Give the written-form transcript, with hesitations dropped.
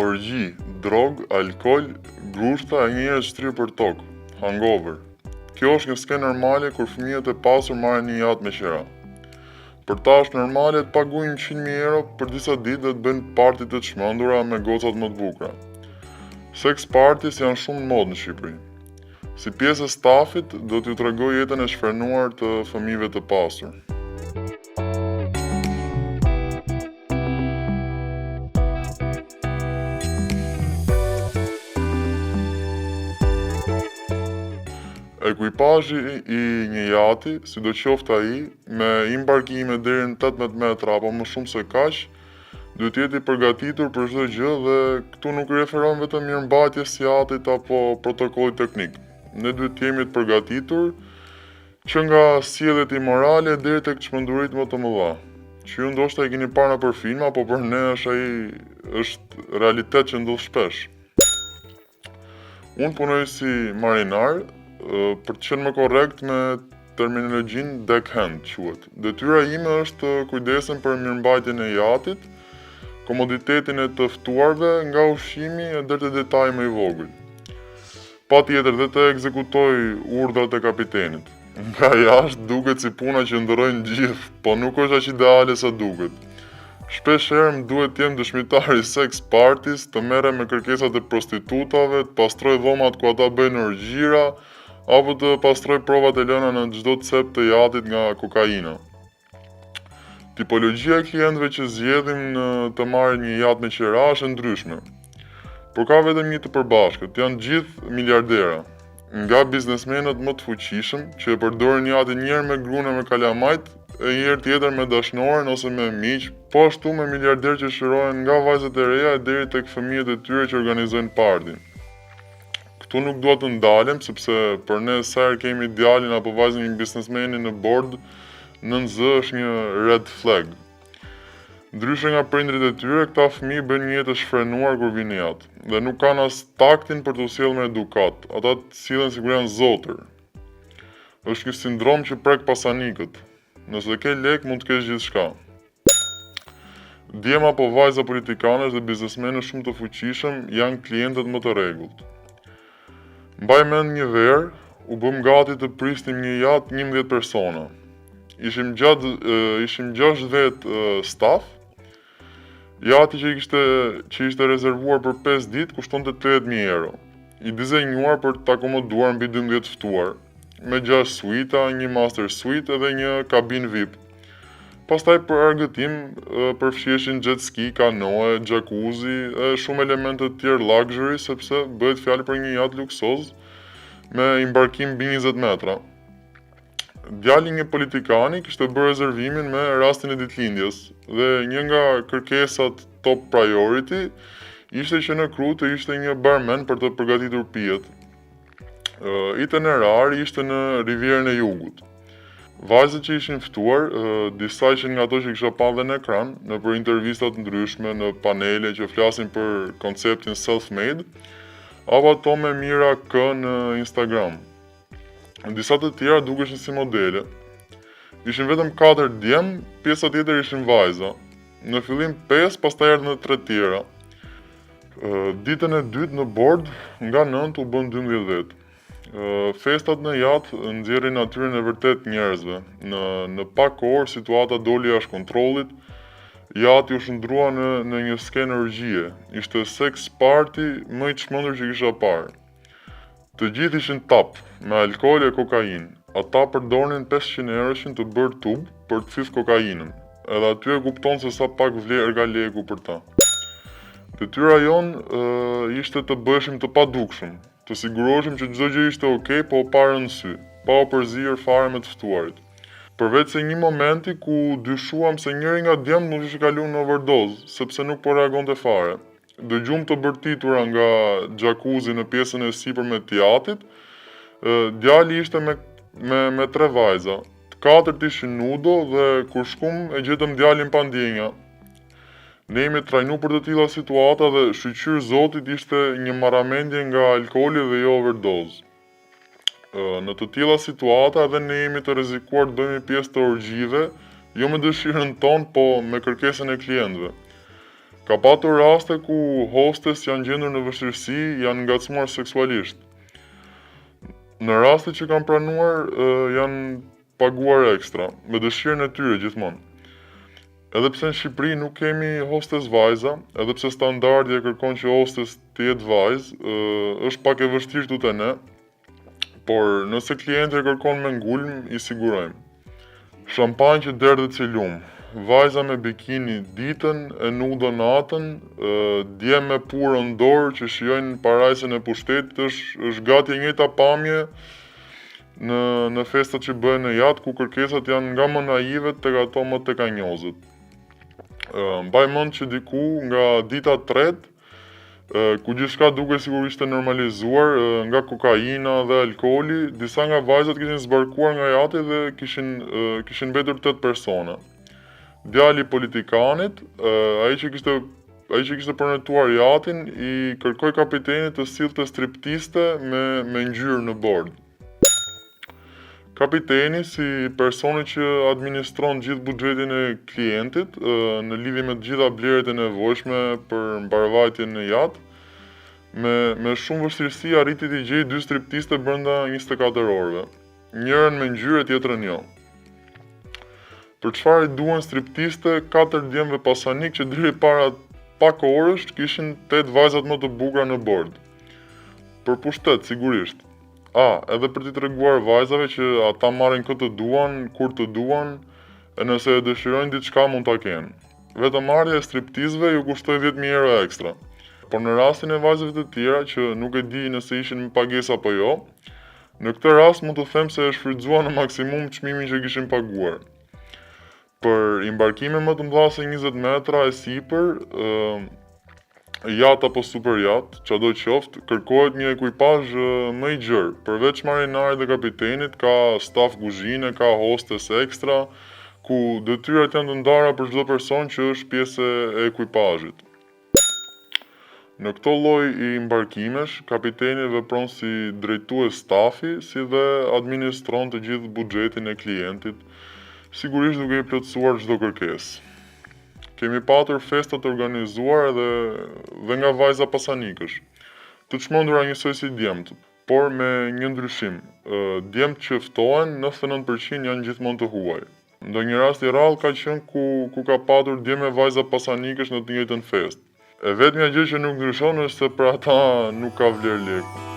orgji, drog, alkool, grushta e njerëz shtrirë për tokë, hangover. Kjo është një skenë normale kur fëmijët e pasur marrin një jatë me qira. Për ta është normale të paguajnë 100.000 euro për disa ditë dhe të bëjnë party të çmendura me gocat më të bukura. Sex parties janë shumë në modë në Shqipëri. Si pjesë e stafit, do t'ju tregoj jetën e shfrenuar të fëmijëve të pasur. Ekuipazhi i një jati, sidoqoftë ai, me embarkime deri në 18 metra apo më shumë se kaq, duhet të jetë i përgatitur për çdo gjë dhe këtu nuk referohem vetëm mirëmbajtjes së jatit apo protokollit teknik. Ne duhet të jemi të përgatitur që nga sjelljet imorale deri tek çmenduritë më të mëdha. Që ju ndoshta e keni parë nëpër filma, apo për ne është realitet që ndodh shpesh. Unë punoj si marinar, për të qenë më korrekt me terminologjinë deckhand quhet. Detyra ime është të kujdesem për mirëmbajtjen e jatit, komoditetin e të ftuarve nga ushqimi deri te detaji më i vogël. Patjetër dhe të ekzekutoj urdhrat e kapitenit. Nga jashtë duket si puna që ndërrojnë gjithë, po nuk është aq ideale sa duket. Shpesh herë më duhet të jem dëshmitar i sex parties, të merrem me kërkesat e prostitutave, të pastroj dhomat ku ata bëjnë orgjira, apo të pastroj provat e lëna në çdo cep të jatit nga kokaina. Tipologjia e klientëve që zgjedhin të marrin një jat me qira është e ndryshme. Por ka vetëm një të përbashkët, janë gjithë miliardera. Nga biznesmenët më të fuqishëm që e përdorin jatin një herë me gruan e me kalamajt, e një herë tjetër me dashnoren ose me miq, po ashtu me miliarderë që shirohen nga vajzat e reja deri tek fëmijët e tyre që organizojnë party. Këtu nuk dua të ndalem, sepse për ne sa herë kemi djalin apo vajzën një biznesmeni në bord, NZ është një red flag. Ndryshe nga prindrit e tyre, këta fëmijë bëjnë një jetë të shfrenuar kur vinë në jatë, dhe nuk kanë as taktin për t'u sjellë me edukat. Ata të sillen sikur janë zotër. Është një sindrom që prek pasanikët. Nëse ke lek, mund të kesh gjithçka. Djem apo vajza politikanësh dhe biznesmenë shumë të fuqishëm janë klientët më të rregullt. Mbaj mend një verë, u bëm gati të prisnim një jatë 11 persona. Ishim 60 staf. Jati që ishte rezervuar për 5 ditë kushtonte 80.000 euro. I dizenjuar për të akomoduar mbi 12 ftuar, me 6 suita, një master suite edhe një kabin VIP. Pastaj për argëtim përfshiheshin jet ski, kanoe, jacuzzi e shumë elemente të tjerë luxury, sepse bëhet fjalë për një jat luksoz me embarkim mbi 20 metra. Djali një politikani kishte bërë rezervimin me rastin e ditëlindjes dhe një nga kërkesat top priority ishte që në kru të ishte një barman për të përgatitur pijet. Itinerari ishte në Rivierën e Jugut. Vajzat që ishin ftuar, disa ishin nga ato që kisha pa dhe në ekran, në për intervistat ndryshme, në panele që flasin për konceptin self-made, apo ato me Mira K në Instagram. Disa të tjera dukeshin si modele. Ishin vetëm 4 djem, pjesa tjetër ishin vajza. Në fillim 5, pastaj erdhën 3 tjera. Ditën e dytë në bord, nga 9 u bën 12. Festat në jatë nxjerrin natyrën e vërtet njerëzve. Në pak orë situata doli jashtë kontrollit. Jati u shndrua në një skenë orgjie. Ishte sex party më i çmendur që kisha parë. Të gjithë ishin tap, me alkool e kokainë. Ata përdornin 500 euroshin të bërë tub për të thithë kokainën. Edhe aty e kupton se sa pak vlerë ka leku për ta. Detyra jonë ishte të bëheshim të padukshëm, të siguroheshim që çdo gjë ishte okay, po parë në sy, pa u përzierë fare me të ftuarit. Përveç se një momenti ku dyshuam se njëri nga djemtë mund ishte kaluar në overdose, sepse nuk po reagonte fare. Dëgjum të bërtitura nga jacuzzi në pjesën e sipërme të jatit. Djali ishte me 3 vajza. Të 4 ishin nudo dhe kur shkum e gjetëm djalin pa ndjenja. Ne jemi trajnu për të tilla situata dhe shqyr Zotit ishte një marramendje nga alkooli dhe jo overdose. Në të tilla situata edhe ne jemi të rrezikuar të bëhemi pjesë të orgjive, jo me dëshirën tonë, po me kërkesën e klientëve. Ka patur raste ku hostes janë gjendur në vështirësi, janë ngacmuar seksualisht. Në raste që kanë pranuar, janë paguar ekstra, me dëshirën e tyre gjithmonë. Edhe pse në Shqipëri nuk kemi hostes vajza, edhe pse standardi e kërkon që hostes të jetë vajzë, është pak e vështirë këtu te ne, por nëse klienti e kërkon me ngulm, i sigurojmë. Shampanjë që derdhet si lumë, vajza me bikini ditën, e nudo natën, dje me purën dorë që shijojnë parajsën e pushtetit, është gati e njëjta pamje në festat që bëhen në jatë, ku kërkesat janë nga më naive tek ato më tekanjozët. Mbaj mend që diku nga dita 3, ku gjithçka duke sigurisht e normalizuar, nga kokaina dhe alkooli, disa nga vajzat kishin zbarkuar nga jati dhe kishin mbetur 8 persona. Djali i politikanit, ai që kishte përnetuar jatin, i kërkoi kapitenit të sillte striptiste me ngjyrë në bord. Kapiteni, si personi që administron gjithë buxhetin e klientit, në lidhje me të gjitha bleret e nevojshme për mbarvajtjen në jatë, me shumë vështirësi arriti të gjejë 2 striptiste brenda 24 orëve. Njërën me ngjyrë e tjetrën jo. Për çfarë i duan striptiste 4 djemve pasanik që deri para pak orësh kishin 8 vajzat më të bukura në bord? Për pushtet, sigurisht. Edhe për t'i treguar vajzave që ata marrin këtë duan, kur të duan, e nëse e dëshirojnë diçka mund ta kenë. Vetëm marrja e striptizve ju kushtoi 10.000 euro ekstra. Por në rastin e vajzave të tjera që nuk e di nëse ishin me pagesë apo jo, në këtë rast mund të them se e shfrytzuan në maksimum çmimin që kishin paguar. Për embarkime më të mëdha se 20 metra e sipër, jat apo super jat, çado qoftë, kërkohet një ekuipazh më i gjerë. Përveç marinarit dhe kapitenit, ka staf kuzhine, ka hostes ekstra, ku detyrat janë të ndara për çdo person që është pjesë e ekuipazhit. Në këto lloj i embarkimesh, kapiteni vepron si drejtues stafi, si dhe administron të gjithë buxhetin e klientit, sigurisht duke i plotësuar çdo kërkesë. Kemi patur festa të organizuar dhe nga vajza pasanikësh, të çmendura njësoj si djemt, por me një ndryshim. Djemt që ftohen, 99% janë gjithmonë të huaj. Ndonjë rast i rrallë ka qenë ku ka patur djem me vajza pasanikësh në të njëjtën festë. E vetmja gjë që nuk ndryshon është se për ata nuk ka vlerë lekë.